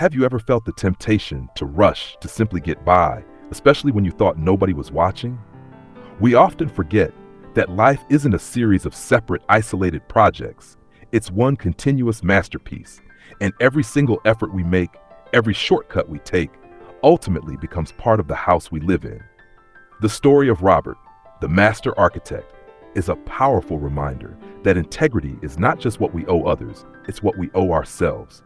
Have you ever felt the temptation to rush to simply get by, especially when you thought nobody was watching? We often forget that life isn't a series of separate, isolated projects. It's one continuous masterpiece, and every single effort we make, every shortcut we take, ultimately becomes part of the house we live in. The story of Robert, the master architect, is a powerful reminder that integrity is not just what we owe others, it's what we owe ourselves.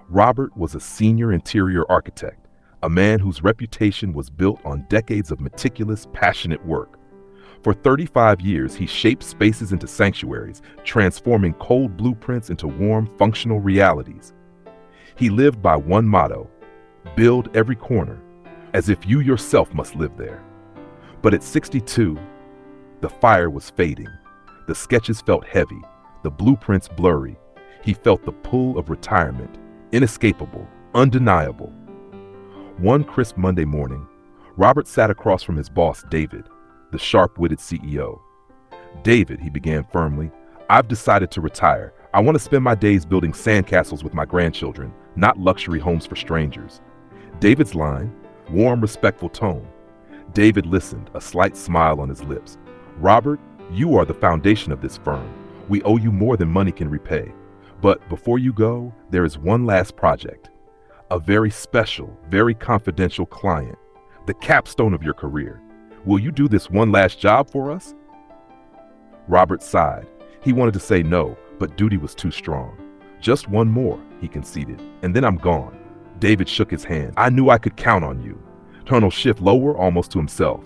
Robert was a senior interior architect, a man whose reputation was built on decades of meticulous, passionate work. For 35 years, he shaped spaces into sanctuaries, transforming cold blueprints into warm, functional realities. He lived by one motto: build every corner, as if you yourself must live there. But at 62, the fire was fading. The sketches felt heavy, the blueprints blurry. He felt the pull of retirement, inescapable, undeniable. One crisp Monday morning, Robert sat across from his boss, David, the sharp-witted CEO. "David," he began firmly, "I've decided to retire. I want to spend my days building sandcastles with my grandchildren, not luxury homes for strangers." David's line, warm, respectful tone. David listened, a slight smile on his lips. "Robert, you are the foundation of this firm. We owe you more than money can repay. But before you go, there is one last project. A very special, very confidential client. The capstone of your career. Will you do this one last job for us?" Robert sighed. He wanted to say no, but duty was too strong. "Just one more," he conceded, "and then I'm gone." David shook his hand. "I knew I could count on you." Tone shift lower, almost to himself.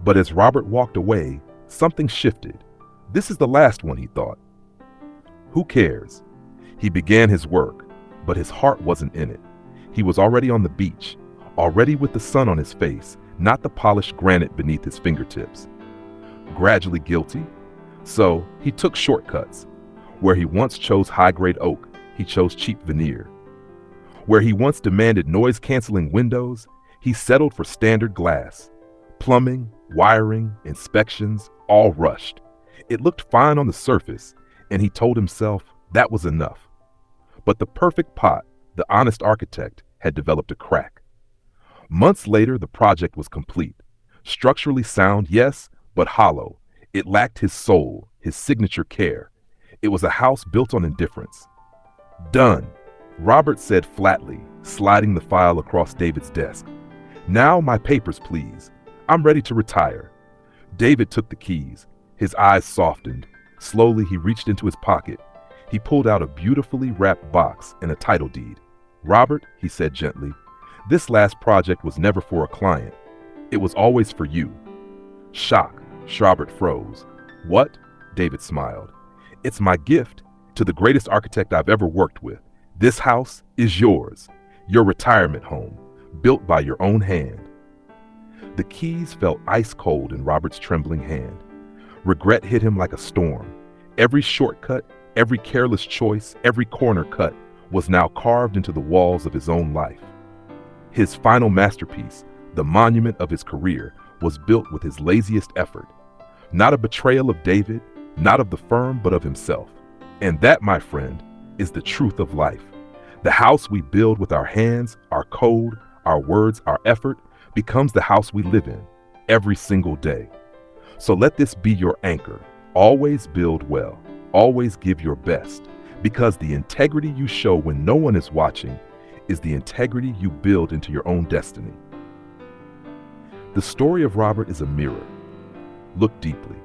But as Robert walked away, something shifted. This is the last one, he thought. Who cares? He began his work, but his heart wasn't in it. He was already on the beach, already with the sun on his face, not the polished granite beneath his fingertips. Gradually guilty, so he took shortcuts. Where he once chose high-grade oak, he chose cheap veneer. Where he once demanded noise-canceling windows, he settled for standard glass. Plumbing, wiring, inspections, all rushed. It looked fine on the surface, and he told himself that was enough. But the perfect pot, the honest architect, had developed a crack. Months later, the project was complete. Structurally sound, yes, but hollow. It lacked his soul, his signature care. It was a house built on indifference. "Done," Robert said flatly, sliding the file across David's desk. "Now my papers, please. I'm ready to retire." David took the keys. His eyes softened. Slowly, he reached into his pocket. He pulled out a beautifully wrapped box and a title deed. "Robert," he said gently, "this last project was never for a client. It was always for you." Shock, Robert froze. "What?" David smiled. "It's my gift to the greatest architect I've ever worked with. This house is yours, your retirement home, built by your own hand." The keys felt ice cold in Robert's trembling hand. Regret hit him like a storm. Every shortcut, every careless choice, every corner cut was now carved into the walls of his own life. His final masterpiece, the monument of his career, was built with his laziest effort. Not a betrayal of David, not of the firm, but of himself. And that, my friend, is the truth of life. The house we build with our hands, our code, our words, our effort, becomes the house we live in every single day. So let this be your anchor. Always build well. Always give your best. Because the integrity you show when no one is watching is the integrity you build into your own destiny. The story of Robert is a mirror. Look deeply.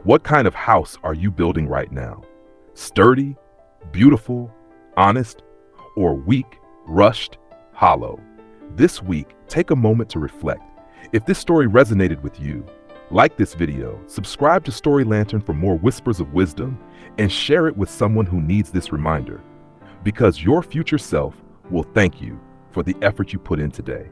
What kind of house are you building right now? Sturdy, beautiful, honest, or weak, rushed, hollow? This week, take a moment to reflect. If this story resonated with you, like this video, subscribe to Story Lantern for more whispers of wisdom, and share it with someone who needs this reminder. Because your future self will thank you for the effort you put in today.